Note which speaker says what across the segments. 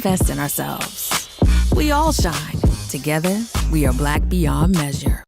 Speaker 1: manifest in ourselves. We all shine. Together, we are Black beyond measure.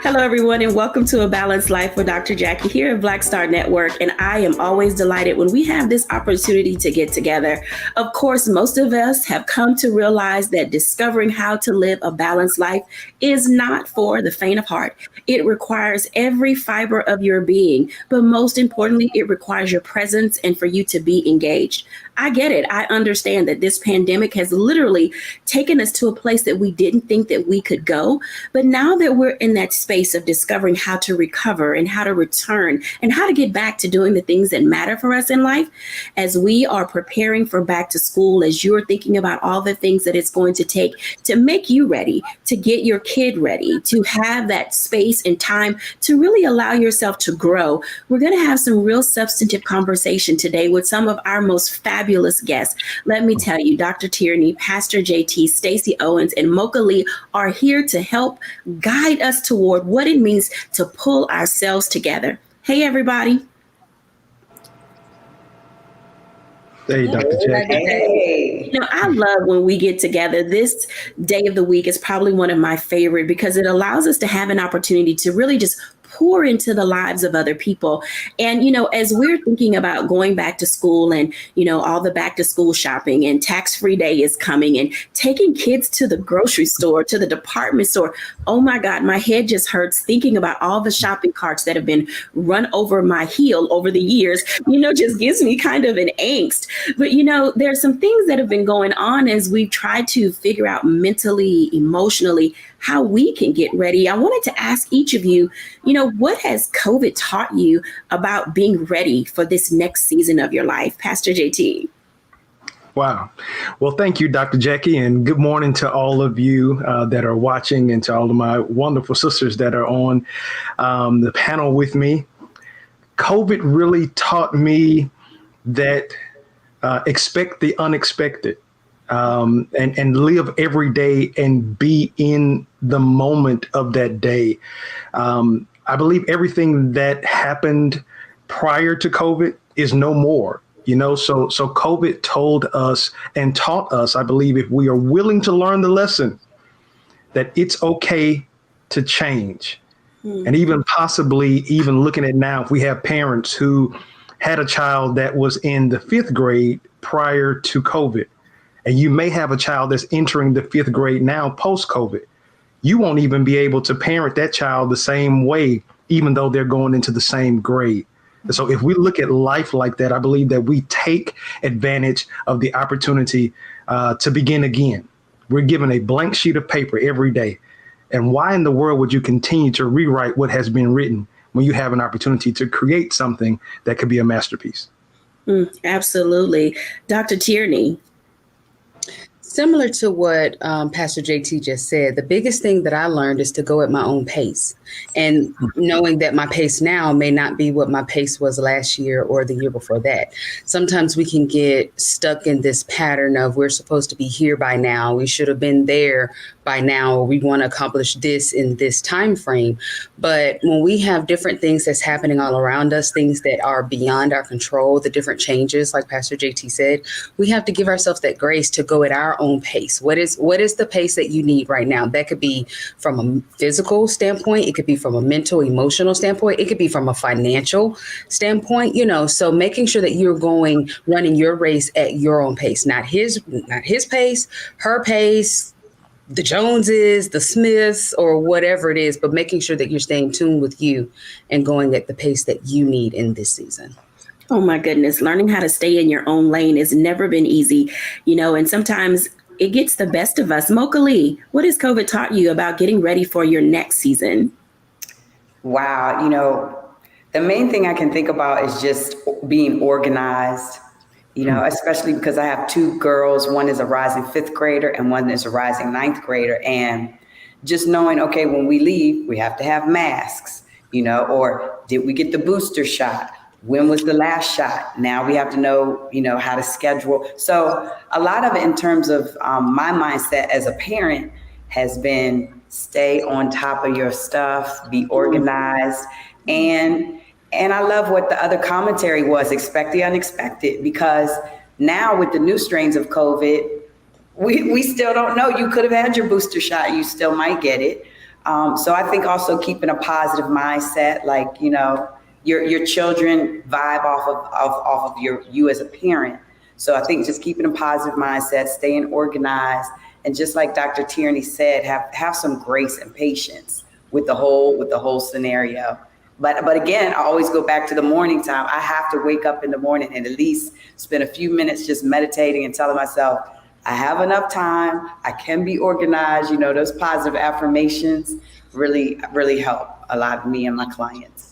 Speaker 2: Hello, everyone, and welcome to A Balanced Life with Dr. Jacquie here at Black Star Network. And I am always delighted when we have this opportunity to get together. Of course, most of us have come to realize that discovering how to live a balanced life is not for the faint of heart. It requires every fiber of your being, but most importantly, it requires your presence and for you to be engaged. I get it. I understand that this pandemic has literally taken us to a place that we didn't think that we could go. But now that we're in that space of discovering how to recover and how to return and how to get back to doing the things that matter for us in life, as we are preparing for back to school, as you're thinking about all the things that it's going to take to make you ready, to get your kid ready, to have that space and time to really allow yourself to grow, we're going to have some real substantive conversation today with some of our most fabulous guests. Let me tell you, Dr. Tierney, Pastor JT, Stacey Owens, and Mocha Lee are here to help guide us toward what it means to pull ourselves together. Hey, everybody.
Speaker 3: Hey, Dr. Jacquie.
Speaker 2: Hey. You know, I love when we get together. This day of the week is probably one of my favorite because it allows us to have an opportunity to really just pour into the lives of other people. And, you know, as we're thinking about going back to school and, you know, all the back to school shopping and tax-free day is coming and taking kids to the grocery store, to the department store. Oh, my God, my head just hurts thinking about all the shopping carts that have been run over my heel over the years, you know, just gives me kind of an angst. But, you know, there's some things that have been going on as we've tried to figure out mentally, emotionally, how we can get ready. I wanted to ask each of you, you know, what has COVID taught you about being ready for this next season of your life? Pastor JT.
Speaker 3: Wow. Well, thank you, Dr. Jacquie, and good morning to all of you that are watching and to all of my wonderful sisters that are on the panel with me. COVID really taught me that expect the unexpected. And live every day and be in the moment of that day. I believe everything that happened prior to COVID is no more, you know, so COVID told us and taught us, I believe, if we are willing to learn the lesson, that it's okay to change. And even possibly even looking at now, if we have parents who had a child that was in the 5th grade prior to COVID, and you may have a child that's entering the 5th grade now post-COVID, you won't even be able to parent that child the same way, even though they're going into the same grade. And so if we look at life like that, I believe that we take advantage of the opportunity to begin again. We're given a blank sheet of paper every day. And why in the world would you continue to rewrite what has been written when you have an opportunity to create something that could be a masterpiece?
Speaker 2: Absolutely. Dr. Tierney.
Speaker 4: Similar to what Pastor JT just said, the biggest thing that I learned is to go at my own pace. And knowing that my pace now may not be what my pace was last year or the year before that. Sometimes we can get stuck in this pattern of we're supposed to be here by now. We should have been there by now. Or we want to accomplish this in this time frame. But when we have different things that's happening all around us, things that are beyond our control, the different changes, like Pastor JT said, we have to give ourselves that grace to go at our own pace. What is the pace that you need right now? That could be from a physical standpoint. It could be from a mental, emotional standpoint. It could be from a financial standpoint, you know, so making sure that you're running your race at your own pace, not his pace, her pace, the Joneses, the Smiths, or whatever it is, but making sure that you're staying tuned with you and going at the pace that you need in this season.
Speaker 2: Oh, my goodness. Learning how to stay in your own lane has never been easy, you know, and sometimes it gets the best of us. Mocha Lee, what has COVID taught you about getting ready for your next season?
Speaker 5: Wow. You know, the main thing I can think about is just being organized, you know, especially because I have 2 girls. One is a rising 5th grader and one is a rising 9th grader. And just knowing, okay, when we leave, we have to have masks, you know, or did we get the booster shot? when was the last shot? Now we have to know, how to schedule. So a lot of it in terms of my mindset as a parent has been stay on top of your stuff, be organized. And I love what the other commentary was, expect the unexpected, because now with the new strains of COVID, we still don't know. You could have had your booster shot. You still might get it. So I think also keeping a positive mindset, like, your children vibe off of you as a parent. So I think just keeping a positive mindset, staying organized, and just like Dr. Tierney said, have some grace and patience with the whole scenario. But again, I always go back to the morning time. I have to wake up in the morning and at least spend a few minutes just meditating and telling myself, I have enough time. I can be organized. Those positive affirmations really, really help a lot of me and my clients.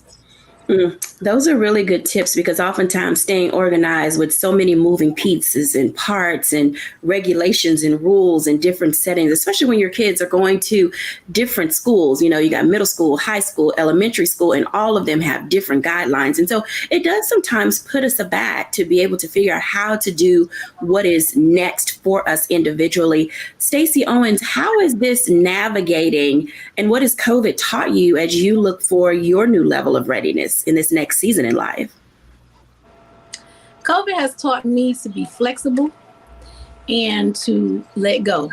Speaker 2: Those are really good tips, because oftentimes staying organized with so many moving pieces and parts and regulations and rules and different settings, especially when your kids are going to different schools. You got middle school, high school, elementary school, and all of them have different guidelines. And so it does sometimes put us aback to be able to figure out how to do what is next for us individually. Stacey Owens, how is this navigating, and what has COVID taught you as you look for your new level of readiness in this next season in life?
Speaker 6: COVID has taught me to be flexible and to let go.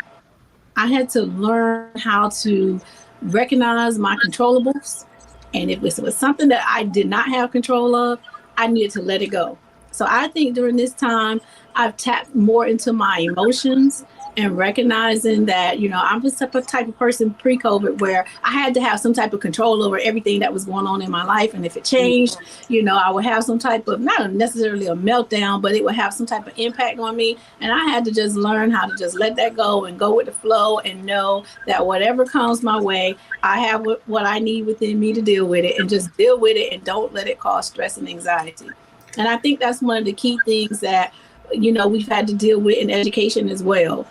Speaker 6: I had to learn how to recognize my controllables. And if it was something that I did not have control of, I needed to let it go. So I think during this time, I've tapped more into my emotions and recognizing that, I'm the type of person pre-COVID where I had to have some type of control over everything that was going on in my life. And if it changed, I would have some type of, not necessarily a meltdown, but it would have some type of impact on me. And I had to just learn how to just let that go and go with the flow and know that whatever comes my way, I have what I need within me to deal with it, and just deal with it and don't let it cause stress and anxiety. And I think that's one of the key things that we've had to deal with in education as well.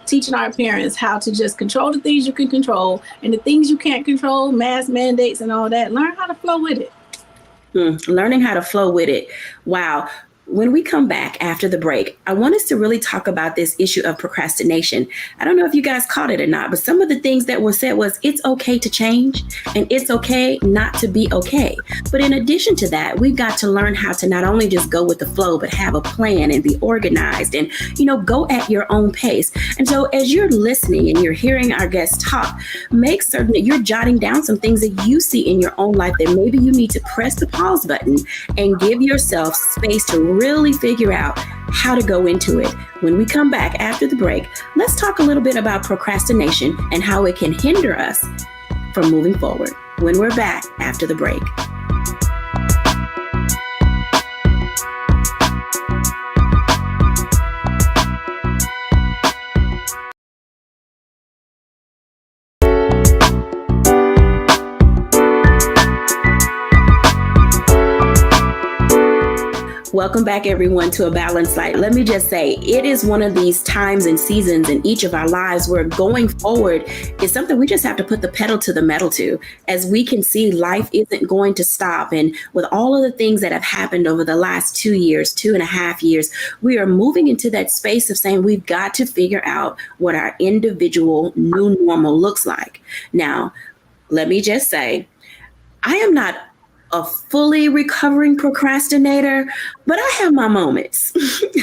Speaker 6: Teaching our parents how to just control the things you can control, and the things you can't control, mask mandates and all that, learn how to flow with it.
Speaker 2: Learning how to flow with it. Wow. When we come back after the break, I want us to really talk about this issue of procrastination. I don't know if you guys caught it or not, but some of the things that were said was it's okay to change and it's okay not to be okay. But in addition to that, we've got to learn how to not only just go with the flow, but have a plan and be organized and, go at your own pace. And so as you're listening and you're hearing our guests talk, make certain that you're jotting down some things that you see in your own life that maybe you need to press the pause button and give yourself space to really figure out how to go into it. When we come back after the break, let's talk a little bit about procrastination and how it can hinder us from moving forward. When we're back after the break. Welcome back, everyone, to A Balanced Life. Let me just say, it is one of these times and seasons in each of our lives where going forward is something we just have to put the pedal to the metal to. As we can see, life isn't going to stop. And with all of the things that have happened over the last 2 years, 2.5 years, we are moving into that space of saying we've got to figure out what our individual new normal looks like. Now, let me just say, I am not a fully recovering procrastinator, but I have my moments.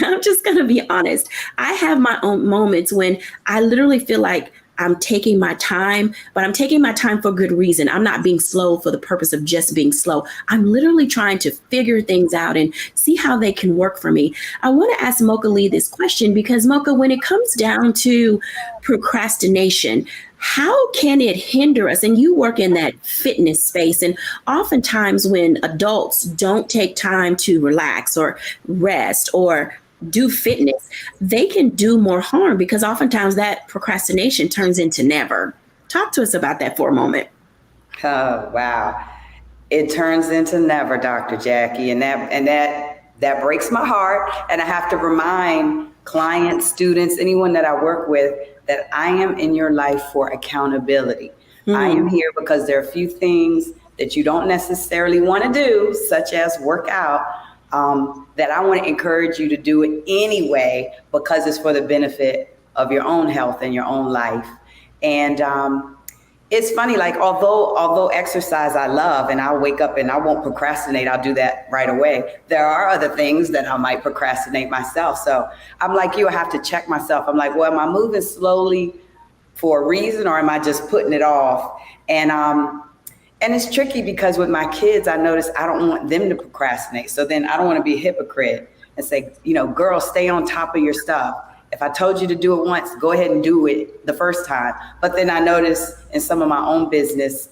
Speaker 2: I'm just going to be honest. I have my own moments when I literally feel like I'm taking my time, but I'm taking my time for good reason. I'm not being slow for the purpose of just being slow. I'm literally trying to figure things out and see how they can work for me. I want to ask Mocha Lee this question because, Mocha, when it comes down to procrastination, how can it hinder us? And you work in that fitness space. And oftentimes when adults don't take time to relax or rest or do fitness, they can do more harm because oftentimes that procrastination turns into never. Talk to us about that for a moment.
Speaker 5: Oh, wow. It turns into never, Dr. Jacquie. And that breaks my heart. And I have to remind clients, students, anyone that I work with, that I am in your life for accountability. I am here because there are a few things that you don't necessarily want to do, such as work out, that I want to encourage you to do it anyway, because it's for the benefit of your own health and your own life. And it's funny, like, although exercise I love, and I'll wake up and I won't procrastinate, I'll do that right away. There are other things that I might procrastinate myself. So I'm like you, I have to check myself. I'm like, well, am I moving slowly for a reason, or am I just putting it off? And it's tricky because with my kids, I notice I don't want them to procrastinate. So then I don't want to be a hypocrite and say, girl, stay on top of your stuff. If I told you to do it once, go ahead and do it the first time. But then I notice in some of my own business,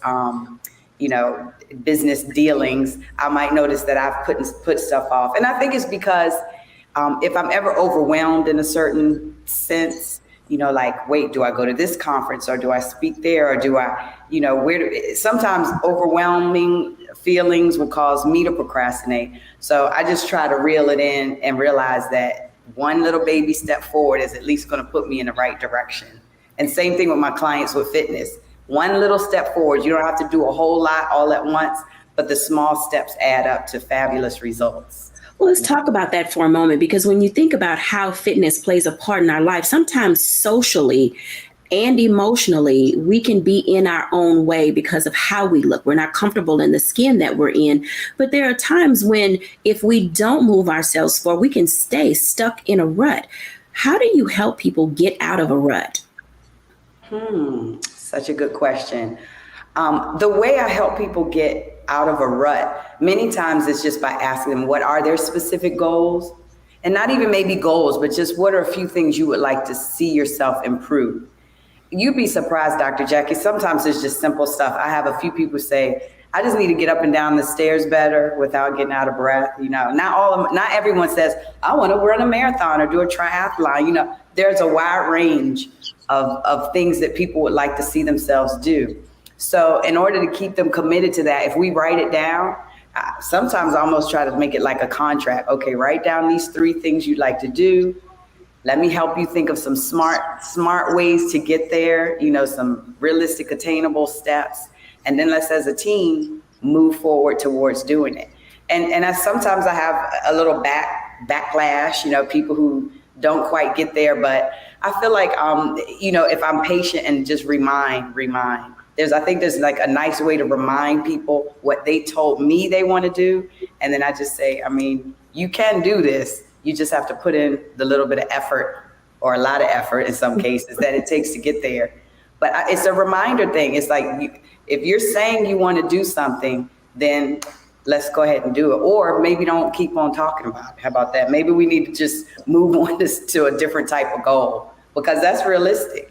Speaker 5: business dealings, I might notice that I've put stuff off. And I think it's because if I'm ever overwhelmed in a certain sense, like, wait, do I go to this conference, or do I speak there, or do I, sometimes overwhelming feelings will cause me to procrastinate. So I just try to reel it in and realize that one little baby step forward is at least going to put me in the right direction. And same thing with my clients with fitness. One little step forward. You don't have to do a whole lot all at once, but the small steps add up to fabulous results.
Speaker 2: Well, let's talk about that for a moment, because when you think about how fitness plays a part in our life, sometimes socially and emotionally, we can be in our own way because of how we look. We're not comfortable in the skin that we're in. But there are times when, if we don't move ourselves forward, we can stay stuck in a rut. How do you help people get out of a rut?
Speaker 5: Such a good question. The way I help people get out of a rut, many times it's just by asking them, what are their specific goals? And not even maybe goals, but just what are a few things you would like to see yourself improve? You'd be surprised, Dr. Jacquie. Sometimes it's just simple stuff. I have a few people say, I just need to get up and down the stairs better without getting out of breath. Not everyone says, I want to run a marathon or do a triathlon. There's a wide range of things that people would like to see themselves do. So in order to keep them committed to that, if we write it down, sometimes I almost try to make it like a contract. Okay, write down these 3 things you'd like to do. Let me help you think of some smart ways to get there, some realistic, attainable steps. And then let's, as a team, move forward towards doing it. And sometimes I have a little backlash, people who don't quite get there. But I feel like, if I'm patient and just remind, I think there's like a nice way to remind people what they told me they want to do. And then I just say, you can do this. You just have to put in the little bit of effort, or a lot of effort in some cases, that it takes to get there. But it's a reminder thing. It's like, if you're saying you want to do something, then let's go ahead and do it. Or maybe don't keep on talking about it. How about that? Maybe we need to just move on to a different type of goal, because that's realistic,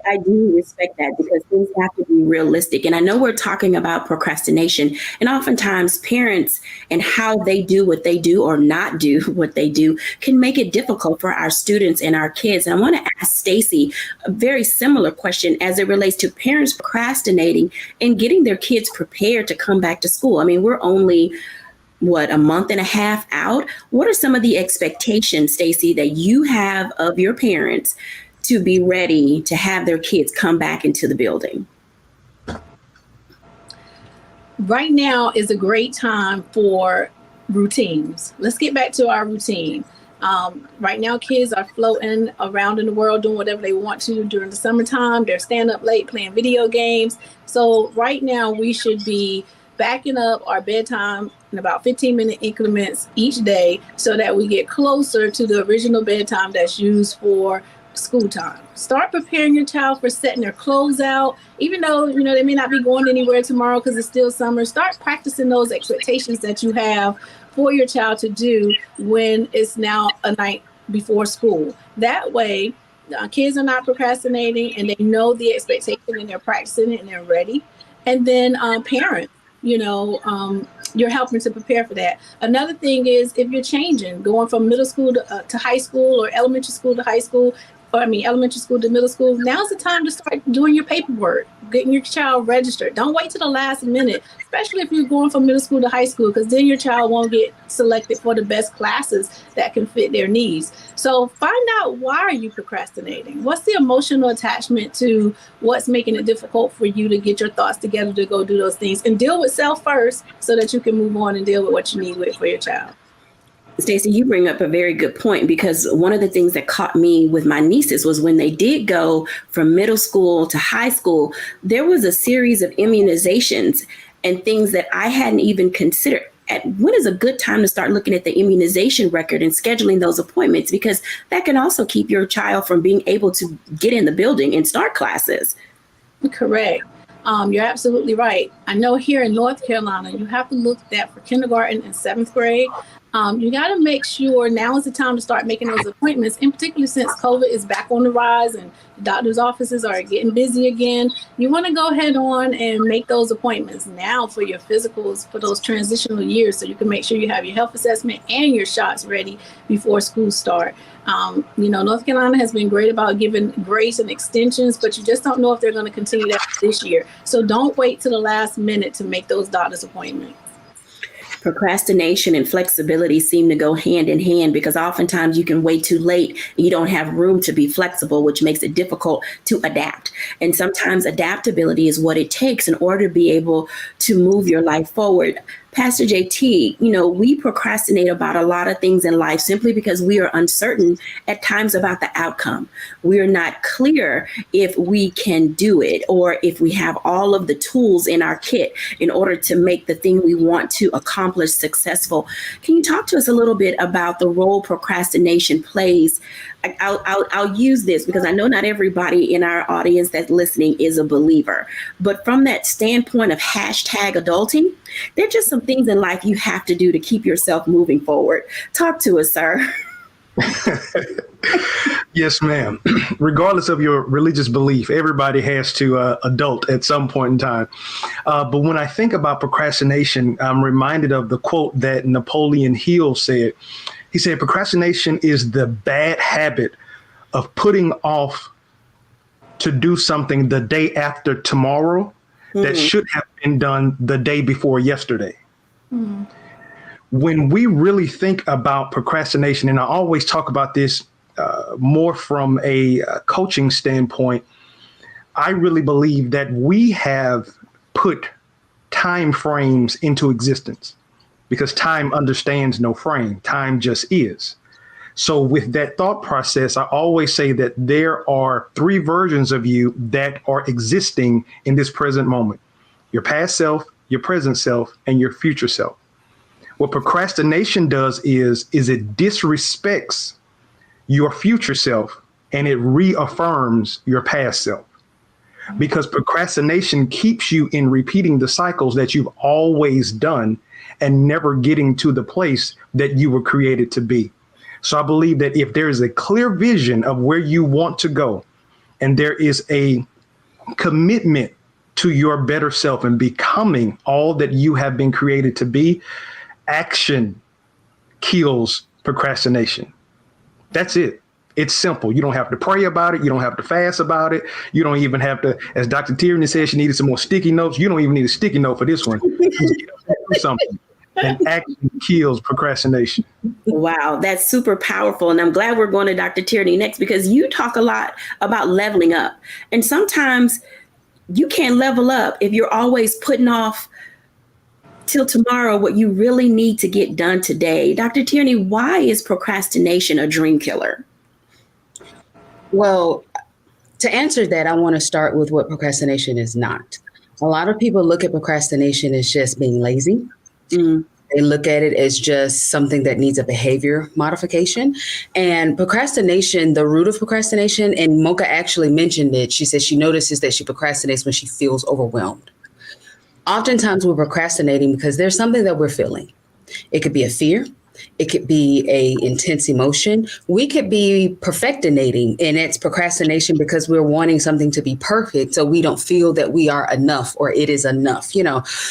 Speaker 2: I do respect that, because things have to be realistic. And I know we're talking about procrastination, and oftentimes parents and how they do what they do or not do what they do can make it difficult for our students and our kids. And I want to ask Stacey a very similar question as it relates to parents procrastinating and getting their kids prepared to come back to school. We're only a month and a half out. What are some of the expectations, Stacey, that you have of your parents to be ready to have their kids come back into the building?
Speaker 6: Right now is a great time for routines. Let's get back to our routine. Right now, kids are floating around in the world doing whatever they want to during the summertime. They're staying up late playing video games. So right now we should be backing up our bedtime in about 15-minute increments each day, so that we get closer to the original bedtime that's used for school time. Start preparing your child for setting their clothes out, even though they may not be going anywhere tomorrow because it's still summer. Start practicing those expectations that you have for your child to do when it's now a night before school. That way, kids are not procrastinating, and they know the expectation, and they're practicing it, and they're ready. And then parents, you're helping to prepare for that. Another thing is, if you're changing, going from middle school to high school, or elementary school to high school, elementary school to middle school, now's the time to start doing your paperwork, getting your child registered. Don't wait till the last minute, especially if you're going from middle school to high school, because then your child won't get selected for the best classes that can fit their needs. So find out, why are you procrastinating? What's the emotional attachment to what's making it difficult for you to get your thoughts together to go do those things, and deal with self first so that you can move on and deal with what you need with for your child.
Speaker 2: Stacey, you bring up a very good point, because one of the things that caught me with my nieces was when they did go from middle school to high school, there was a series of immunizations and things that I hadn't even considered. When is a good time to start looking at the immunization record and scheduling those appointments? Because that can also keep your child from being able to get in the building and start classes.
Speaker 6: Correct. You're absolutely right. I know here in North Carolina, you have to look at that for kindergarten and 7th grade. You got to make sure now is the time to start making those appointments, in particular since COVID is back on the rise and the doctor's offices are getting busy again. You want to go ahead on and make those appointments now for your physicals for those transitional years, so you can make sure you have your health assessment and your shots ready before school start. North Carolina has been great about giving grace and extensions, but you just don't know if they're going to continue that this year. So don't wait till the last minute to make those doctor's appointments.
Speaker 2: Procrastination and flexibility seem to go hand in hand, because oftentimes you can wait too late and you don't have room to be flexible, which makes it difficult to adapt. And sometimes adaptability is what it takes in order to be able to move your life forward. Pastor JT, we procrastinate about a lot of things in life simply because we are uncertain at times about the outcome. We are not clear if we can do it or if we have all of the tools in our kit in order to make the thing we want to accomplish successful. Can you talk to us a little bit about the role procrastination plays? I'll use this because I know not everybody in our audience that's listening is a believer, but from that standpoint of #adulting, there are just some things in life you have to do to keep yourself moving forward. Talk to us, sir.
Speaker 3: Yes, ma'am. Regardless of your religious belief, everybody has to adult at some point in time. But when I think about procrastination, I'm reminded of the quote that Napoleon Hill said. He said, procrastination is the bad habit of putting off to do something the day after tomorrow that should have been done the day before yesterday. Mm-hmm. When we really think about procrastination, and I always talk about this more from a coaching standpoint, I really believe that we have put time frames into existence. Because time understands no frame. Time just is. So with that thought process, I always say that there are 3 versions of you that are existing in this present moment. Your past self, your present self, and your future self. What procrastination does is it disrespects your future self and it reaffirms your past self. Because procrastination keeps you in repeating the cycles that you've always done and never getting to the place that you were created to be. So I believe that if there is a clear vision of where you want to go, and there is a commitment to your better self and becoming all that you have been created to be, action kills procrastination. That's it. It's simple. You don't have to pray about it. You don't have to fast about it. You don't even have to, as Dr. Tierney said, she needed some more sticky notes. You don't even need a sticky note for this one. Something. And action kills procrastination.
Speaker 2: Wow, that's super powerful. And I'm glad we're going to Dr. Tierney next, because you talk a lot about leveling up. And sometimes you can't level up if you're always putting off till tomorrow what you really need to get done today. Dr. Tierney, why is procrastination a dream killer?
Speaker 4: Well, to answer that, I want to start with what procrastination is not. A lot of people look at procrastination as just being lazy. Mm. They look at it as just something that needs a behavior modification. And procrastination, the root of procrastination, and Mocha actually mentioned it. She said she notices that she procrastinates when she feels overwhelmed. Oftentimes we're procrastinating because there's something that we're feeling. It could be a fear. It could be a intense emotion. We could be perfectinating, and it's procrastination because we're wanting something to be perfect. So we don't feel that we are enough or it is enough,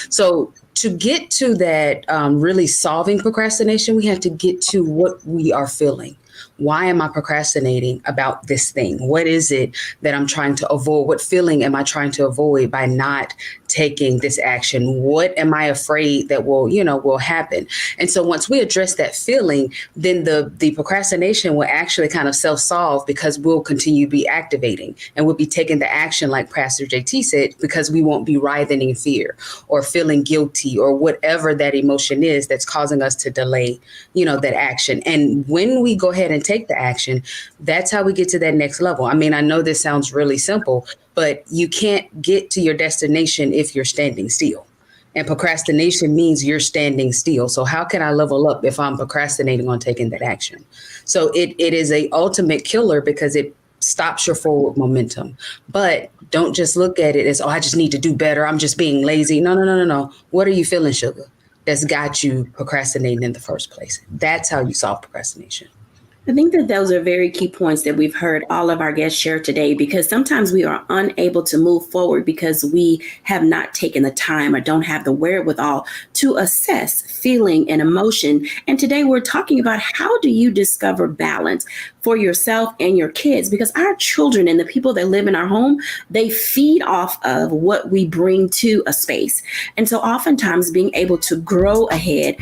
Speaker 4: So to get to that really solving procrastination, we have to get to what we are feeling. Why am I procrastinating about this thing? What is it that I'm trying to avoid? What feeling am I trying to avoid by not taking this action? What am I afraid that will happen? And so once we address that feeling, then the procrastination will actually kind of self-solve, because we'll continue to be activating and we'll be taking the action, like Pastor JT said, because we won't be writhing in fear or feeling guilty or whatever that emotion is that's causing us to delay, that action. And when we go ahead and take the action, that's how we get to that next level. I mean, I know this sounds really simple, but you can't get to your destination if you're standing still. And procrastination means you're standing still. So how can I level up if I'm procrastinating on taking that action? So it is a ultimate killer, because it stops your forward momentum. But don't just look at it as, I just need to do better, I'm just being lazy. No. What are you feeling, sugar, that's got you procrastinating in the first place? That's how you solve procrastination.
Speaker 2: I think that those are very key points that we've heard all of our guests share today, because sometimes we are unable to move forward because we have not taken the time or don't have the wherewithal to assess feeling and emotion. And today we're talking about, how do you discover balance for yourself and your kids? Because our children and the people that live in our home, they feed off of what we bring to a space. And so oftentimes being able to grow ahead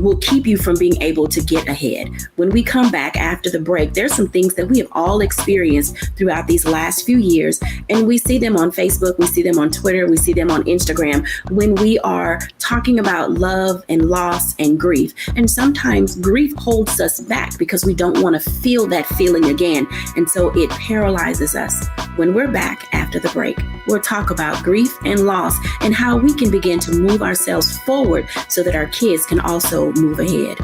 Speaker 2: will keep you from being able to get ahead. When we come back after the break, there's some things that we have all experienced throughout these last few years, and we see them on Facebook, we see them on Twitter, we see them on Instagram, when we are talking about love and loss and grief. And sometimes grief holds us back because we don't want to feel that feeling again, and so it paralyzes us. When we're back after the break, we'll talk about grief and loss and how we can begin to move ourselves forward so that our kids can also move ahead.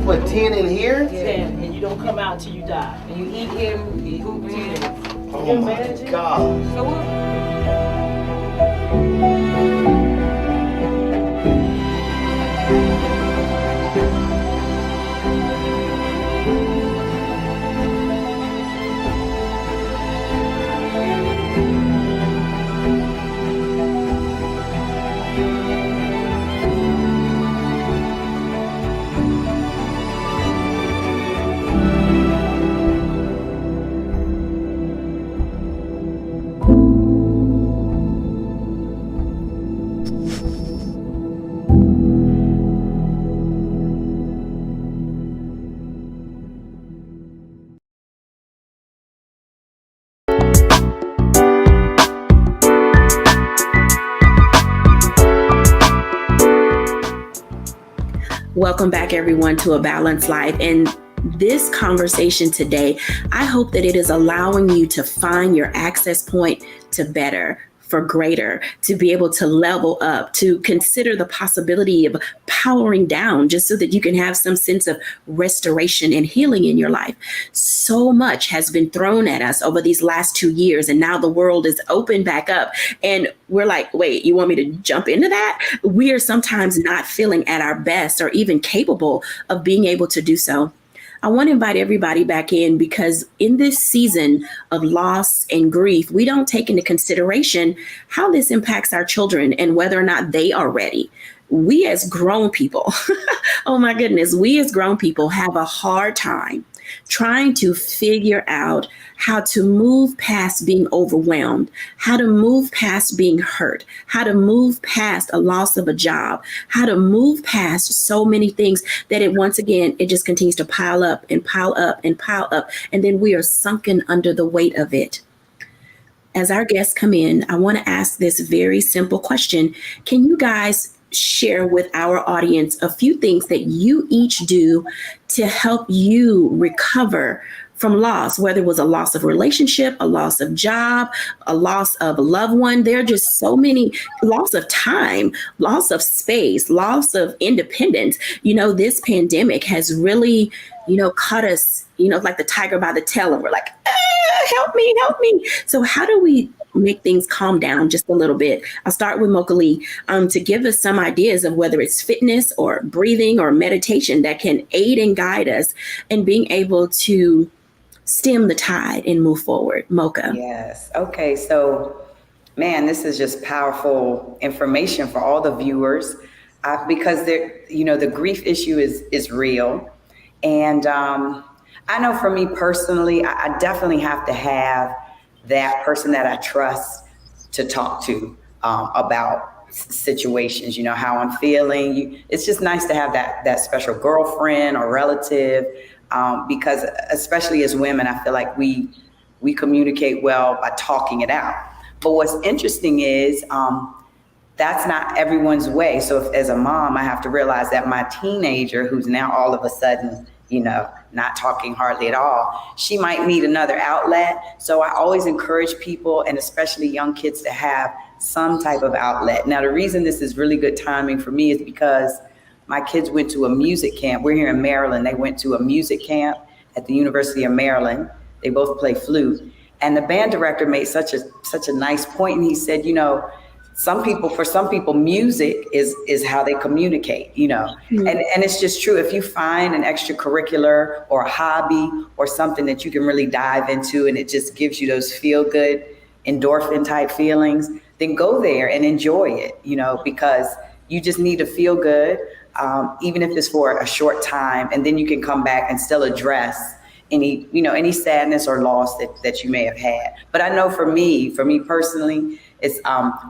Speaker 7: Put 10 in here?
Speaker 8: 10, and you don't come out till you die. And you eat him, you eat 10.
Speaker 7: Oh my God.
Speaker 8: So what?
Speaker 2: Welcome back, everyone, to A Balanced Life. And this conversation today, I hope that it is allowing you to find your access point to better, for greater, to be able to level up, to consider the possibility of powering down, just so that you can have some sense of restoration and healing in your life. So much has been thrown at us over these last 2 years, and now the world is open back up. And we're like, wait, you want me to jump into that? We are sometimes not feeling at our best or even capable of being able to do so. I want to invite everybody back in, because in this season of loss and grief, we don't take into consideration how this impacts our children and whether or not they are ready. We as grown people, oh my goodness, we as grown people have a hard time trying to figure out how to move past being overwhelmed, how to move past being hurt, how to move past a loss of a job, how to move past so many things that it just continues to pile up and pile up and pile up. And then we are sunken under the weight of it. As our guests come in, I want to ask this very simple question. Can you guys share with our audience a few things that you each do to help you recover from loss, whether it was a loss of relationship, a loss of job, a loss of a loved one. There are just so many, loss of time, loss of space, loss of independence. This pandemic has really, caught us, like the tiger by the tail, and we're like, help me, help me. So how do we make things calm down just a little bit? I'll start with Mocha Lee, to give us some ideas of whether it's fitness or breathing or meditation that can aid and guide us in being able to stem the tide and move forward. Mocha.
Speaker 5: Yes. Okay. So, man, this is just powerful information for all the viewers, because the grief issue is real. And I know for me personally, I definitely have to have that person that I trust to talk to about situations, how I'm feeling. It's just nice to have that special girlfriend or relative, because especially as women, I feel like we communicate well by talking it out. But what's interesting is that's not everyone's way. So if, as a mom, I have to realize that my teenager, who's now all of a sudden, not talking hardly at all, she might need another outlet. So I always encourage people, and especially young kids, to have some type of outlet. Now, the reason this is really good timing for me is because my kids went to a music camp. We're here in Maryland. They went to a music camp at the University of Maryland. They both play flute. And the band director made such a nice point. And he said, for some people, music is how they communicate, Mm-hmm. And it's just true. If you find an extracurricular or a hobby or something that you can really dive into, and it just gives you those feel good endorphin type feelings, then go there and enjoy it, because you just need to feel good, even if it's for a short time, and then you can come back and still address any sadness or loss that you may have had. But I know for me personally, it's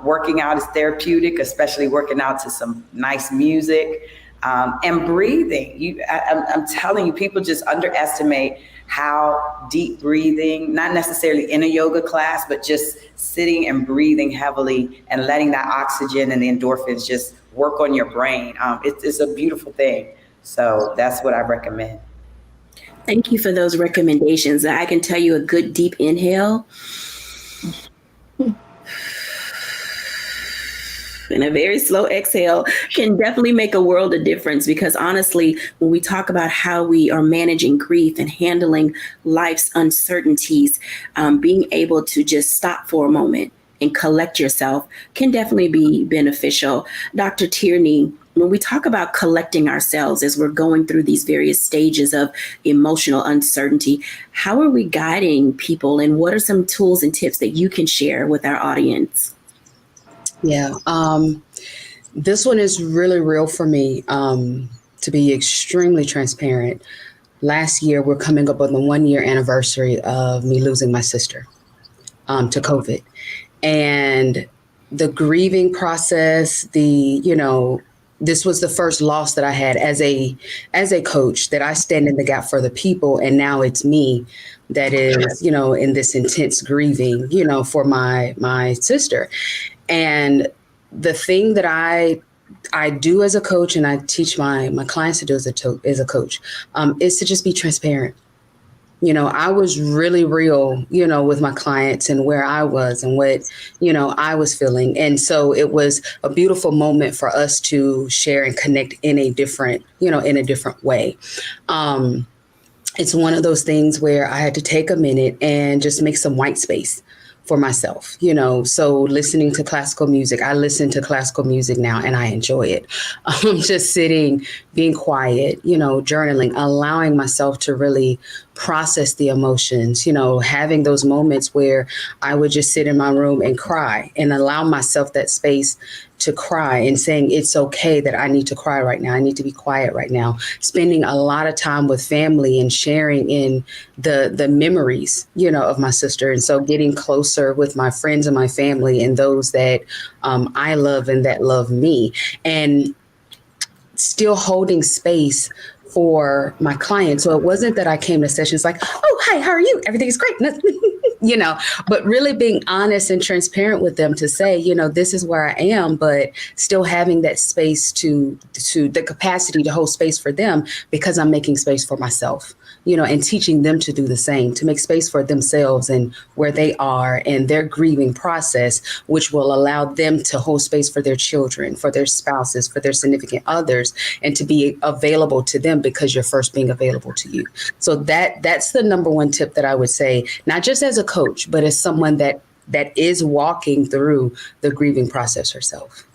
Speaker 5: working out is therapeutic, especially working out to some nice music, and breathing. I'm telling you, people just underestimate how deep breathing, not necessarily in a yoga class, but just sitting and breathing heavily and letting that oxygen and the endorphins just work on your brain. It's a beautiful thing. So that's what I recommend.
Speaker 2: Thank you for those recommendations. I can tell you a good deep inhale and a very slow exhale can definitely make a world of difference, because honestly, when we talk about how we are managing grief and handling life's uncertainties, being able to just stop for a moment and collect yourself can definitely be beneficial. Dr. Tierney, when we talk about collecting ourselves as we're going through these various stages of emotional uncertainty, how are we guiding people, and what are some tools and tips that you can share with our audience?
Speaker 4: Yeah, this one is really real for me, to be extremely transparent. Last year, we're coming up on the 1-year anniversary of me losing my sister to COVID. And the grieving process, this was the first loss that I had as a coach, that I stand in the gap for the people. And now it's me that is, in this intense grieving, for my sister. And the thing that I do as a coach, and I teach my clients to do as a coach, is to just be transparent. I was really real, with my clients and where I was and what, I was feeling. And so it was a beautiful moment for us to share and connect in a different way. It's one of those things where I had to take a minute and just make some white space for myself, so listening to classical music. I listen to classical music now and I enjoy it. Just sitting, being quiet, journaling, allowing myself to really process the emotions, having those moments where I would just sit in my room and cry and allow myself that space to cry, and saying it's okay that I need to cry right now. I need to be quiet right now. Spending a lot of time with family and sharing in the memories, of my sister. And so getting closer with my friends and my family and those that I love and that love me, and still holding space for my clients. So it wasn't that I came to sessions like, oh, hi, how are you? Everything is great. But really being honest and transparent with them to say, this is where I am, but still having that space to the capacity to hold space for them, because I'm making space for myself. and teaching them to do the same, to make space for themselves and where they are and their grieving process, which will allow them to hold space for their children, for their spouses, for their significant others, and to be available to them because you're first being available to you. So that's the number one tip that I would say, not just as a coach, but as someone that is walking through the grieving process herself.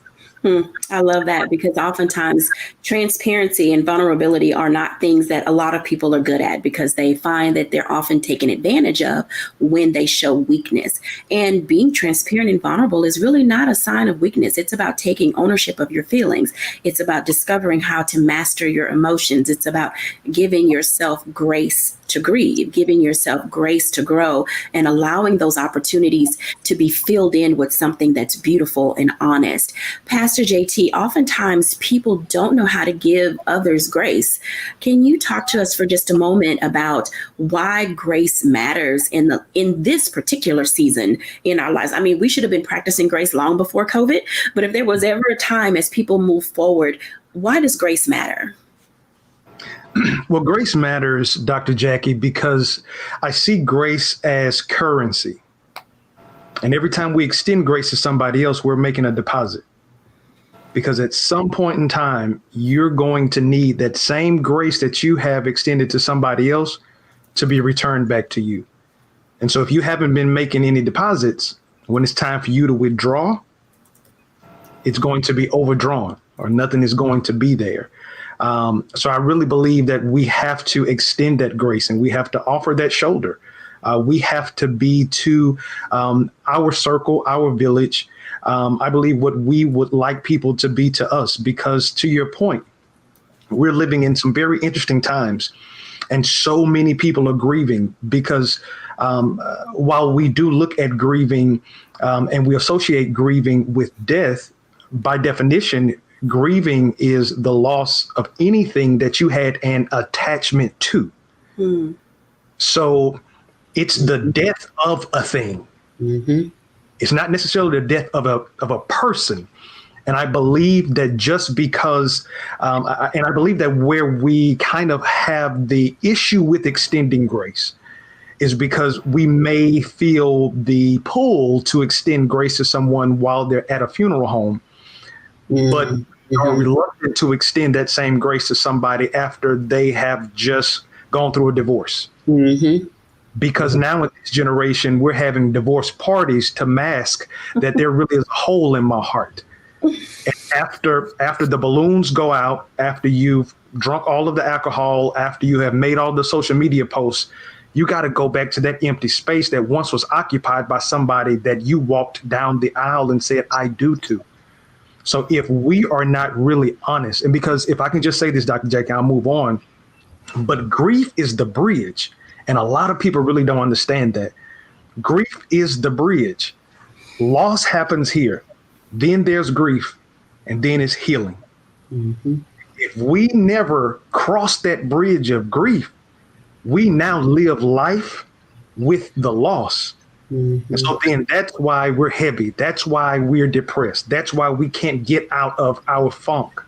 Speaker 2: I love that, because oftentimes transparency and vulnerability are not things that a lot of people are good at, because they find that they're often taken advantage of when they show weakness. And being transparent and vulnerable is really not a sign of weakness. It's about taking ownership of your feelings. It's about discovering how to master your emotions. It's about giving yourself grace to grieve, giving yourself grace to grow, and allowing those opportunities to be filled in with something that's beautiful and honest. Pastor JT, oftentimes people don't know how to give others grace. Can you talk to us for just a moment about why grace matters in this particular season in our lives? I mean, we should have been practicing grace long before COVID, but if there was ever a time as people move forward, why does grace matter?
Speaker 3: Well, grace matters, Dr. Jacquie, because I see grace as currency. And every time we extend grace to somebody else, we're making a deposit. Because at some point in time, you're going to need that same grace that you have extended to somebody else to be returned back to you. And so if you haven't been making any deposits, when it's time for you to withdraw, it's going to be overdrawn, or nothing is going to be there. So I really believe that we have to extend that grace, and we have to offer that shoulder. We have to be to our circle, our village. I believe what we would like people to be to us, because to your point, we're living in some very interesting times, and so many people are grieving because while we do look at grieving and we associate grieving with death, by definition, grieving is the loss of anything that you had an attachment to. So it's the death of a thing. It's not necessarily the death of a person. And I believe that just because, and I believe that where we kind of have the issue with extending grace is because we may feel the pull to extend grace to someone while they're at a funeral home, but are reluctant to extend that same grace to somebody after they have just gone through a divorce. Because now in this generation, we're having divorce parties to mask that there really is a hole in my heart. And after the balloons go out, after you've drunk all of the alcohol, after you have made all the social media posts, you got to go back to that empty space that once was occupied by somebody that you walked down the aisle and said, I do too. So if we are not really honest, and because if I can just say this, Dr. Jacquie, I'll move on, but grief is the bridge. And a lot of people really don't understand that. Grief is the bridge. Loss happens here. Then there's grief, and then it's healing. If we never cross that bridge of grief, we now live life with the loss. And so then that's why we're heavy. That's why we're depressed. That's why we can't get out of our funk,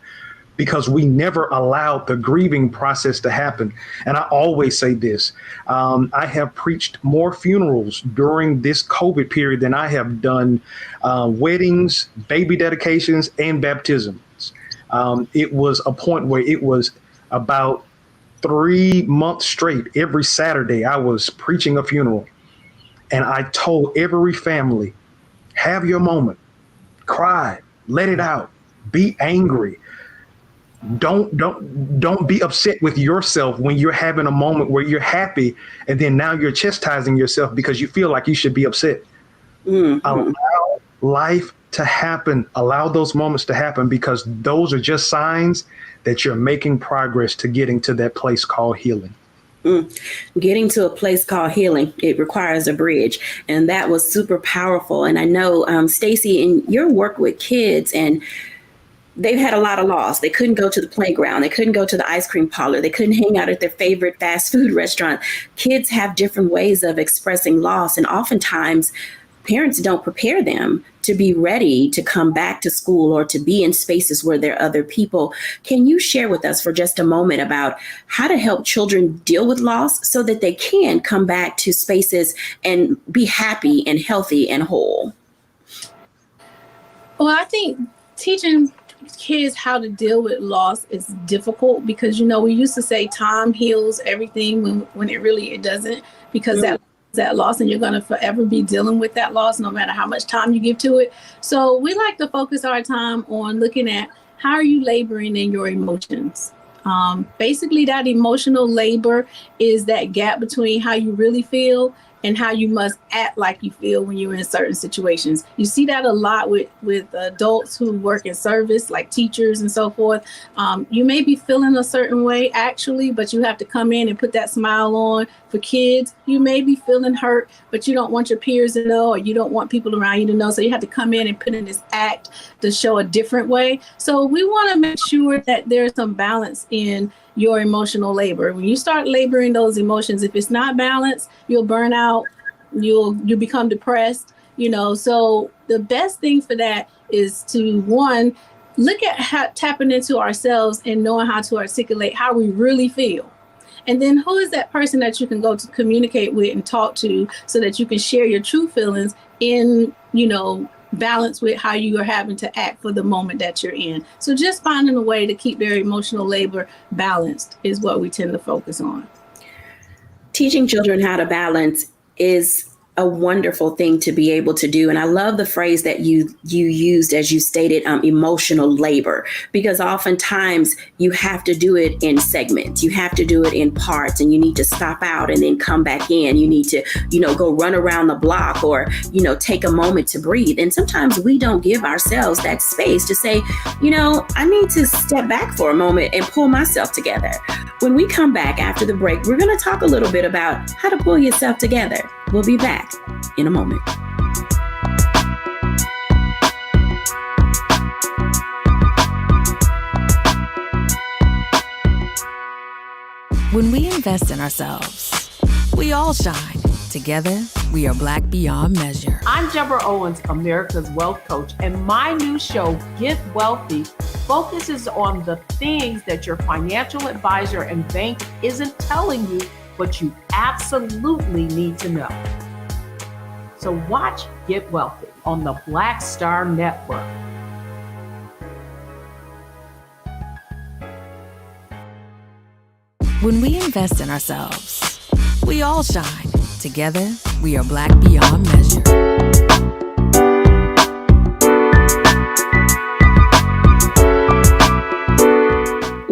Speaker 3: because we never allowed the grieving process to happen. And I always say this, I have preached more funerals during this COVID period than I have done weddings, baby dedications, and baptisms. It was a point where it was about 3 months straight. Every Saturday I was preaching a funeral. And I told every family, have your moment, cry, let it out, be angry. Don't be upset with yourself when you're having a moment where you're happy, and then now you're chastising yourself because you feel like you should be upset. Allow life to happen. Allow those moments to happen, because those are just signs that you're making progress to getting to that place called healing.
Speaker 2: Getting to a place called healing, it requires a bridge. And that was super powerful. And I know, Stacey, in your work with kids, and they've had a lot of loss. They couldn't go to the playground. They couldn't go to the ice cream parlor. They couldn't hang out at their favorite fast food restaurant. Kids have different ways of expressing loss. And oftentimes parents don't prepare them to be ready to come back to school or to be in spaces where there are other people. Can you share with us for just a moment about how to help children deal with loss so that they can come back to spaces and be happy and healthy and whole?
Speaker 6: Well, I think teaching kids how to deal with loss is difficult because, we used to say time heals everything when it doesn't, because that loss, and you're going to forever be dealing with that loss no matter how much time you give to it. So we like to focus our time on looking at how are you laboring in your emotions. Basically, that emotional labor is that gap between how you really feel and how you must act like you feel when you're in certain situations. You see that a lot with adults who work in service, like teachers and so forth. You may be feeling a certain way actually, but you have to come in and put that smile on. For kids, you may be feeling hurt, but you don't want your peers to know, or you don't want people around you to know. So you have to come in and put in this act to show a different way. So we want to make sure that there's some balance in your emotional labor. When you start laboring those emotions, if it's not balanced, you'll burn out, you'll become depressed, So the best thing for that is to, one, look at tapping into ourselves and knowing how to articulate how we really feel. And then who is that person that you can go to communicate with and talk to so that you can share your true feelings in, balance with how you are having to act for the moment that you're in. So just finding a way to keep their emotional labor balanced is what we tend to focus on.
Speaker 2: Teaching children how to balance is a wonderful thing to be able to do. And I love the phrase that you used as you stated, emotional labor, because oftentimes you have to do it in segments. You have to do it in parts, and you need to stop out and then come back in. You need to, go run around the block or, take a moment to breathe. And sometimes we don't give ourselves that space to say, I need to step back for a moment and pull myself together. When we come back after the break, we're going to talk a little bit about how to pull yourself together. We'll be back in a moment.
Speaker 1: When we invest in ourselves, we all shine. Together, we are Black beyond measure.
Speaker 8: I'm Deborah Owens, America's Wealth Coach, and my new show, Get Wealthy, focuses on the things that your financial advisor and bank isn't telling you, but you absolutely need to know. So watch Get Wealthy on the Black Star Network.
Speaker 1: When we invest in ourselves, we all shine. Together, we are Black beyond measure.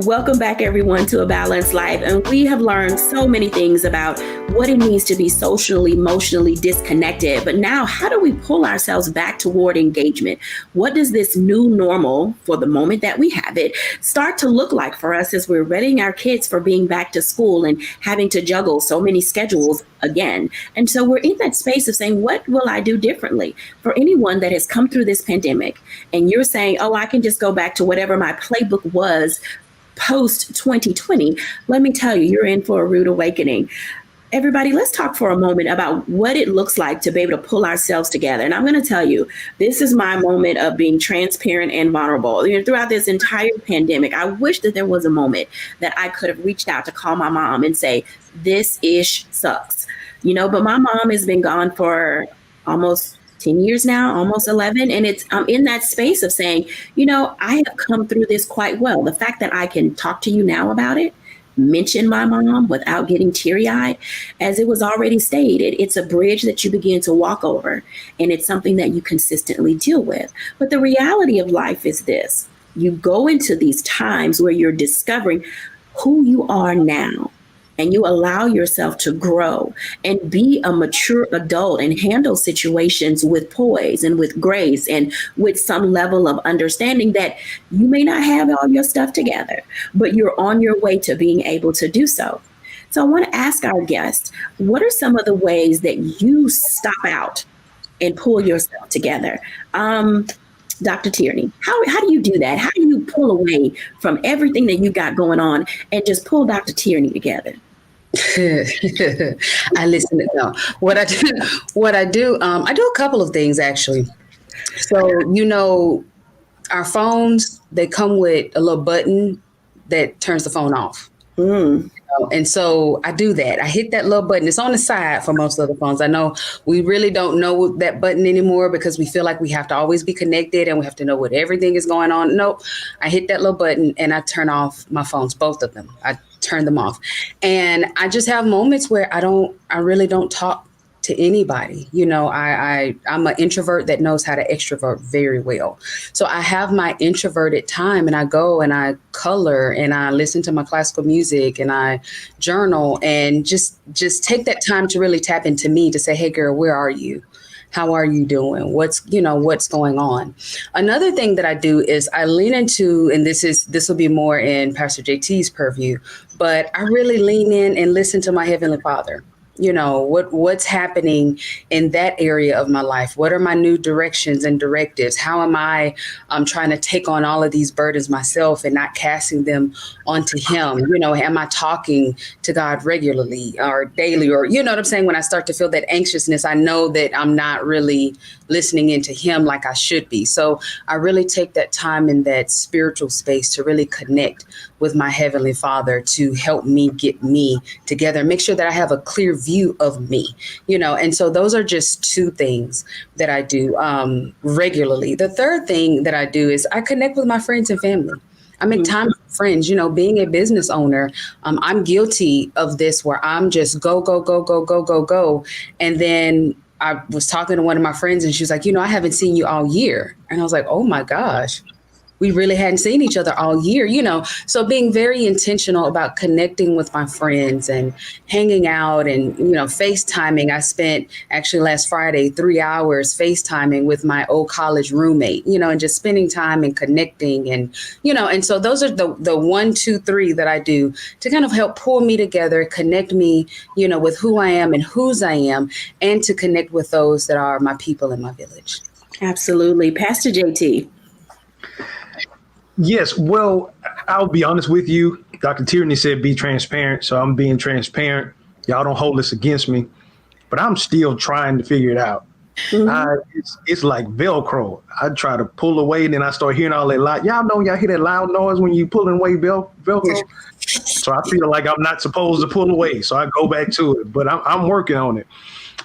Speaker 2: Welcome back, everyone, to A Balanced Life. And we have learned so many things about what it means to be socially, emotionally disconnected. But now, how do we pull ourselves back toward engagement? What does this new normal, for the moment that we have it, start to look like for us as we're readying our kids for being back to school and having to juggle so many schedules again? And so we're in that space of saying, what will I do differently? For anyone that has come through this pandemic and you're saying, oh, I can just go back to whatever my playbook was post 2020, let me tell you, you're in for a rude awakening. Everybody, let's talk for a moment about what it looks like to be able to pull ourselves together. And I'm going to tell you, this is my moment of being transparent and vulnerable. Throughout this entire pandemic, I wish that there was a moment that I could have reached out to call my mom and say, this ish sucks. But my mom has been gone for almost 10 years now, almost 11. And I'm in that space of saying, I have come through this quite well. The fact that I can talk to you now about it, mention my mom without getting teary-eyed, as it was already stated, it's a bridge that you begin to walk over, and it's something that you consistently deal with. But the reality of life is this: you go into these times where you're discovering who you are now, and you allow yourself to grow and be a mature adult and handle situations with poise and with grace and with some level of understanding that you may not have all your stuff together, but you're on your way to being able to do so. So I want to ask our guests, what are some of the ways that you stop out and pull yourself together? Dr. Tierney, how do you do that? How do you pull away from everything that you got going on and just pull Dr. Tierney together?
Speaker 4: I listen to no. I do a couple of things actually. So, our phones, they come with a little button that turns the phone off. And so I do that. I hit that little button. It's on the side for most of the phones. I know we really don't know that button anymore because we feel like we have to always be connected and we have to know what everything is going on. Nope. I hit that little button and I turn off my phones, both of them. I turn them off. And I just have moments where I really don't talk to anybody. I'm an introvert that knows how to extrovert very well. So I have my introverted time and I go and I color and I listen to my classical music and I journal and just take that time to really tap into me to say, hey girl, where are you? How are you doing? What's going on? Another thing that I do is I lean into, and this will be more in Pastor JT's purview, but I really lean in and listen to my Heavenly Father. What's happening in that area of my life? What are my new directions and directives? How am I trying to take on all of these burdens myself and not casting them onto him? Am I talking to God regularly or daily? Or, what I'm saying? When I start to feel that anxiousness, I know that I'm not really listening into him like I should be. So I really take that time in that spiritual space to really connect with my Heavenly Father to help me get me together, make sure that I have a clear view of me, and so those are just two things that I do regularly. The third thing that I do is I connect with my friends and family. I make time for friends. Being a business owner, I'm guilty of this where I'm just go, go, go, go, go, go, go. And then I was talking to one of my friends and she was like, I haven't seen you all year. And I was like, oh my gosh. We really hadn't seen each other all year, so being very intentional about connecting with my friends and hanging out and, FaceTiming. I spent actually last Friday 3 hours FaceTiming with my old college roommate, and just spending time and connecting and, and so those are the 1, 2, 3 that I do to kind of help pull me together, connect me, with who I am and whose I am, and to connect with those that are my people in my village.
Speaker 2: Absolutely. Pastor JT.
Speaker 3: Yes, well, I'll be honest with you. Dr. Tierney said be transparent, so I'm being transparent. Y'all don't hold this against me, but I'm still trying to figure it out. It's like Velcro. I try to pull away, and then I start hearing all that loud. Y'all hear that loud noise when you pulling away Velcro? So I feel like I'm not supposed to pull away, so I go back to it, but I'm working on it.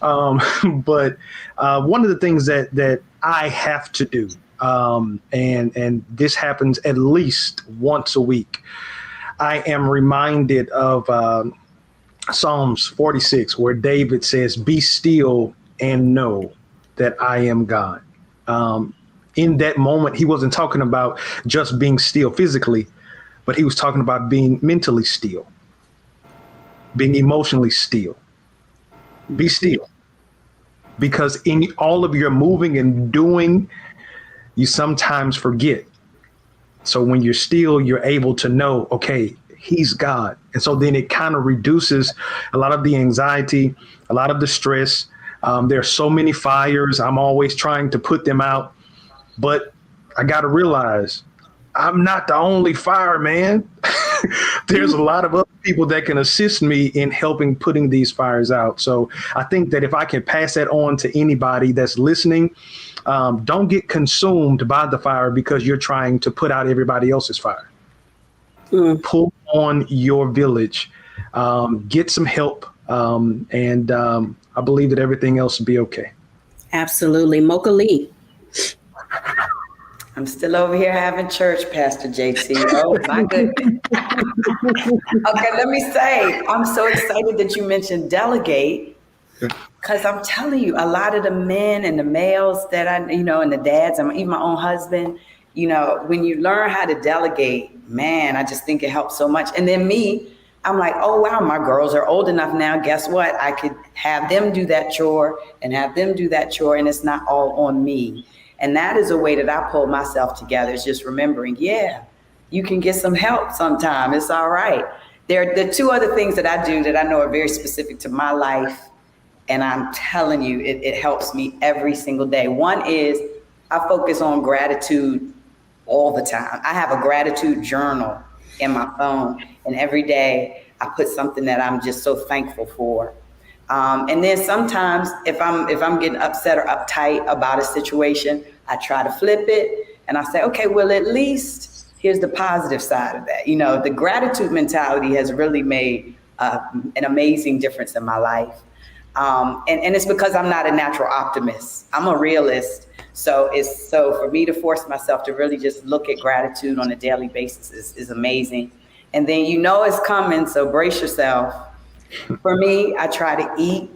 Speaker 3: But one of the things that I have to do, and this happens at least once a week, I am reminded of Psalms 46, where David says, be still and know that I am God. In that moment, he wasn't talking about just being still physically, but he was talking about being mentally still, being emotionally still. Be still. Because in all of your moving and doing, you sometimes forget. So when you're still, you're able to know, okay, he's God. And so then it kind of reduces a lot of the anxiety, a lot of the stress. There are so many fires. I'm always trying to put them out. But I got to realize I'm not the only fireman. There's a lot of other people that can assist me in helping putting these fires out. So I think that if I can pass that on to anybody that's listening, don't get consumed by the fire because you're trying to put out everybody else's fire. Pull on your village, get some help, and I believe that everything else will be okay. Absolutely.
Speaker 2: Mocha Lee.
Speaker 5: I'm still over here having church, Pastor JT. Oh, my goodness. Okay, let me say, I'm so excited that you mentioned delegate, because I'm telling you, a lot of the men and the males that I, and the dads, and even my own husband, when you learn how to delegate, man, I just think it helps so much. And then me, I'm like, oh, wow, my girls are old enough now. Guess what? I could have them do that chore and have them do that chore, and it's not all on me. And that is a way that I pull myself together, is just remembering, yeah, you can get some help sometime. It's all right. There are the two other things that I do that I know are very specific to my life. And I'm telling you, it helps me every single day. One is I focus on gratitude all the time. I have a gratitude journal in my phone. And every day I put something that I'm just so thankful for. And then sometimes if I'm getting upset or uptight about a situation, I try to flip it and I say, okay, well, at least here's the positive side of that. The gratitude mentality has really made an amazing difference in my life. And it's because I'm not a natural optimist. I'm a realist. So for me to force myself to really just look at gratitude on a daily basis is amazing. And then it's coming, so brace yourself. For me, I try to eat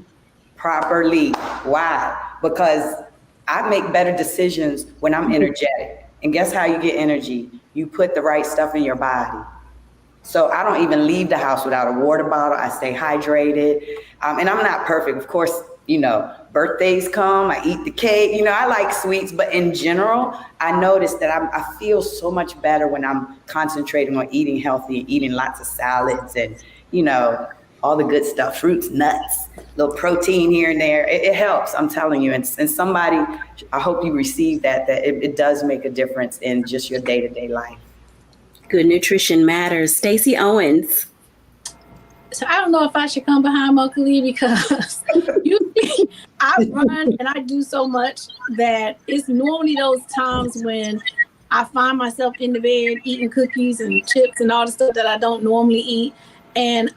Speaker 5: properly. Why? Because I make better decisions when I'm energetic. And guess how you get energy? You put the right stuff in your body. So I don't even leave the house without a water bottle. I stay hydrated. And I'm not perfect. Of course, birthdays come, I eat the cake. I like sweets. But in general, I notice that I feel so much better when I'm concentrating on eating healthy and eating lots of salads and, all the good stuff, fruits, nuts, little protein here and there. It helps, I'm telling you. And somebody, I hope you receive that it does make a difference in just your day-to-day life.
Speaker 2: Good nutrition matters. Stacey Owens.
Speaker 6: So I don't know if I should come behind Mokali because I run and I do so much that it's normally those times when I find myself in the bed eating cookies and chips and all the stuff that I don't normally eat. And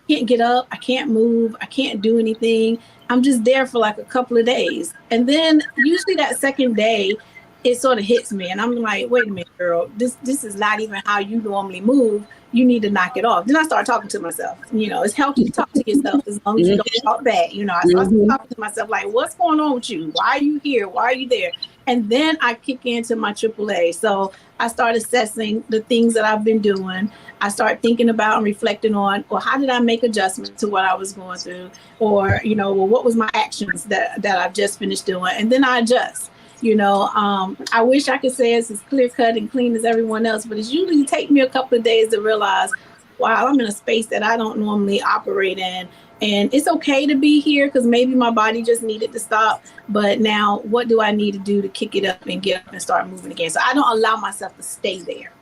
Speaker 6: can't get up, I can't move, I can't do anything. I'm just there for like a couple of days. And then usually that second day, it sort of hits me. And I'm like, wait a minute, girl, this is not even how you normally move. You need to knock it off. Then I start talking to myself. It's healthy to talk to yourself as long as you don't talk back. I start talking to myself like, what's going on with you? Why are you here? Why are you there? And then I kick into my AAA. So I start assessing the things that I've been doing. I start thinking about and reflecting on, well, how did I make adjustments to what I was going through? Or, what was my actions that I've just finished doing? And then I adjust. I wish I could say it's as clear cut and clean as everyone else, but it's usually take me a couple of days to realize, wow, I'm in a space that I don't normally operate in. And it's okay to be here because maybe my body just needed to stop. But now what do I need to do to kick it up and get up and start moving again? So I don't allow myself to stay there,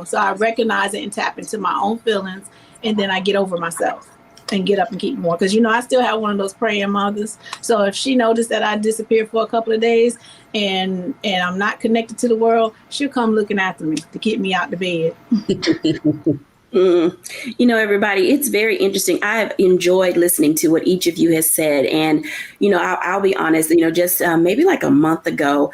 Speaker 6: so I recognize it and tap into my own feelings. And then I get over myself and get up and keep more. Because, I still have one of those praying mothers. So if she noticed that I disappeared for a couple of days and I'm not connected to the world, she'll come looking after me to get me out the bed.
Speaker 2: Everybody, it's very interesting. I've enjoyed listening to what each of you has said. And, I'll be honest, just maybe like a month ago,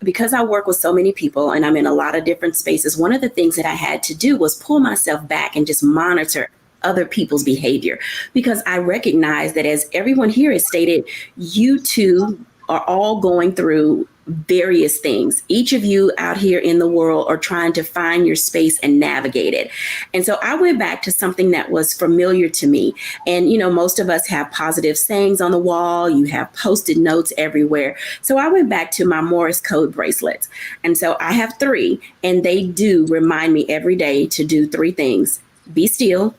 Speaker 2: because I work with so many people and I'm in a lot of different spaces, one of the things that I had to do was pull myself back and just monitor other people's behavior, because I recognize that, as everyone here has stated, you two are all going through various things. Each of you out here in the world are trying to find your space and navigate it. And so I went back to something that was familiar to me. And, most of us have positive sayings on the wall. You have Post-it notes everywhere. So I went back to my Morse code bracelets. And so I have 3, and they do remind me every day to do 3 things: be still,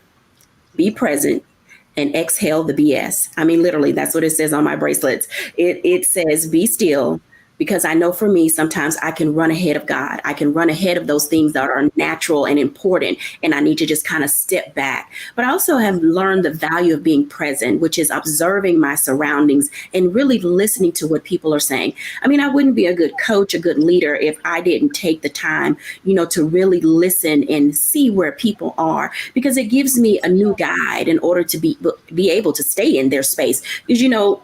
Speaker 2: be present, and exhale the BS. I mean, literally, that's what it says on my bracelets. It says, be still, because I know for me, sometimes I can run ahead of God. I can run ahead of those things that are natural and important, and I need to just kind of step back. But I also have learned the value of being present, which is observing my surroundings and really listening to what people are saying. I mean, I wouldn't be a good coach, a good leader, if I didn't take the time, to really listen and see where people are, because it gives me a new guide in order to be able to stay in their space. Because,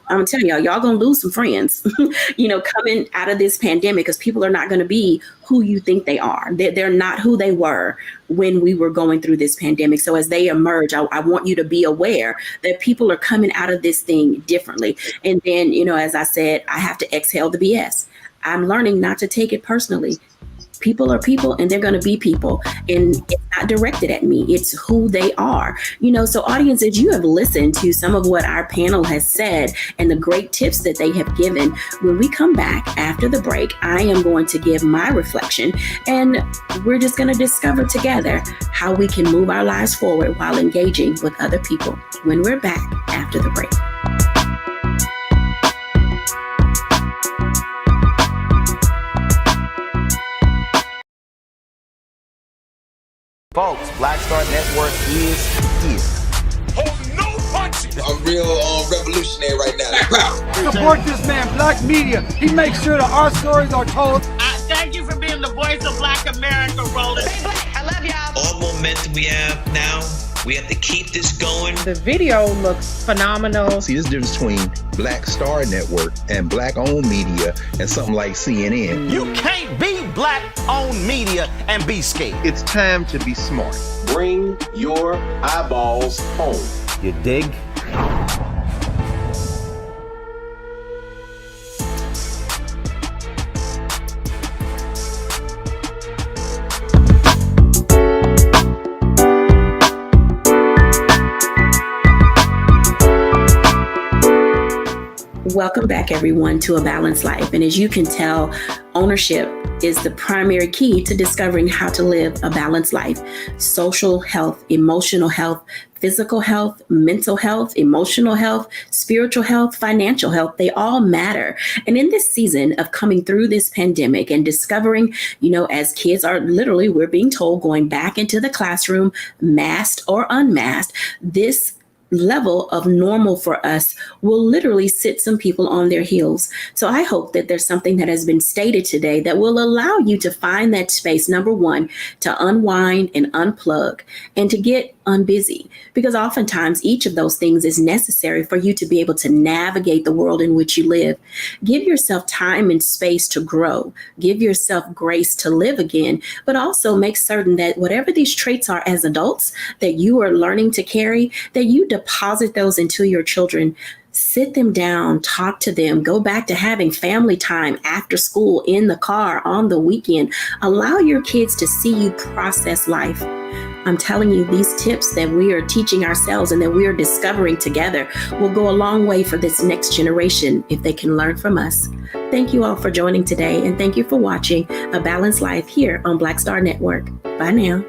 Speaker 2: I'm telling y'all gonna lose some friends, coming out of this pandemic, because people are not going to be who you think they are. They're not who they were when we were going through this pandemic. So as they emerge, I want you to be aware that people are coming out of this thing differently. And then, as I said, I have to exhale the BS. I'm learning not to take it personally. People are people, and they're going to be people, and it's not directed at me. It's who they are. So audiences, you have listened to some of what our panel has said and the great tips that they have given. When we come back after the break, I am going to give my reflection, and we're just going to discover together how we can move our lives forward while engaging with other people when we're back after the break.
Speaker 9: Folks, Black Star Network Network is here.
Speaker 10: I'm real revolutionary right now.
Speaker 11: Support this man, Black Media. He makes sure that our stories are told.
Speaker 12: Thank you for being the voice of Black America, Roland.
Speaker 13: Stay black. I love y'all.
Speaker 14: All momentum we have now, we have to keep this going.
Speaker 15: The video looks phenomenal.
Speaker 16: See, this difference between Black Star Network and Black-owned media and something like CNN.
Speaker 9: You can't be Black-owned media and be scared.
Speaker 16: It's time to be smart.
Speaker 10: Bring your eyeballs home.
Speaker 9: You dig?
Speaker 2: Welcome back, everyone, to A Balanced Life. And as you can tell, ownership is the primary key to discovering how to live a balanced life. Social health, emotional health, physical health, mental health, emotional health, spiritual health, financial health, they all matter. And in this season of coming through this pandemic and discovering, as kids are literally, we're being told, going back into the classroom, masked or unmasked, this level of normal for us will literally sit some people on their heels. So I hope that there's something that has been stated today that will allow you to find that space, number one, to unwind and unplug and to get unbusy, because oftentimes each of those things is necessary for you to be able to navigate the world in which you live. Give yourself time and space to grow. Give yourself grace to live again, but also make certain that whatever these traits are as adults that you are learning to carry, that you deposit those into your children. Sit them down, talk to them, go back to having family time after school, in the car, on the weekend. Allow your kids to see you process life. I'm telling you, these tips that we are teaching ourselves and that we are discovering together will go a long way for this next generation if they can learn from us. Thank you all for joining today, and thank you for watching A Balanced Life here on Black Star Network. Bye now.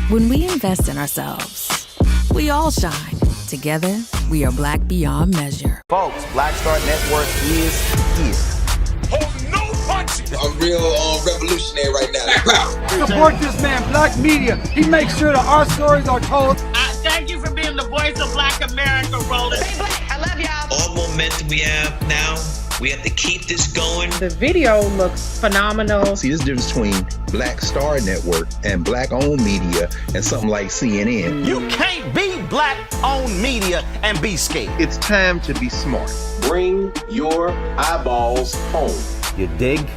Speaker 1: When we invest in ourselves, we all shine. Together, we are Black beyond measure.
Speaker 9: Folks, Black Star Network is here.
Speaker 10: I'm real revolutionary right now.
Speaker 11: Support this man, Black Media. He makes sure that our stories are told.
Speaker 12: Thank you for being the voice of Black America, Roland.
Speaker 13: Stay black. I love y'all.
Speaker 14: All momentum we have now, we have to keep this going.
Speaker 15: The video looks phenomenal.
Speaker 16: See, this difference between Black Star Network and Black-owned media and something like CNN.
Speaker 9: You can't be Black-owned media and be scared.
Speaker 16: It's time to be smart.
Speaker 10: Bring your eyeballs home.
Speaker 9: You dig?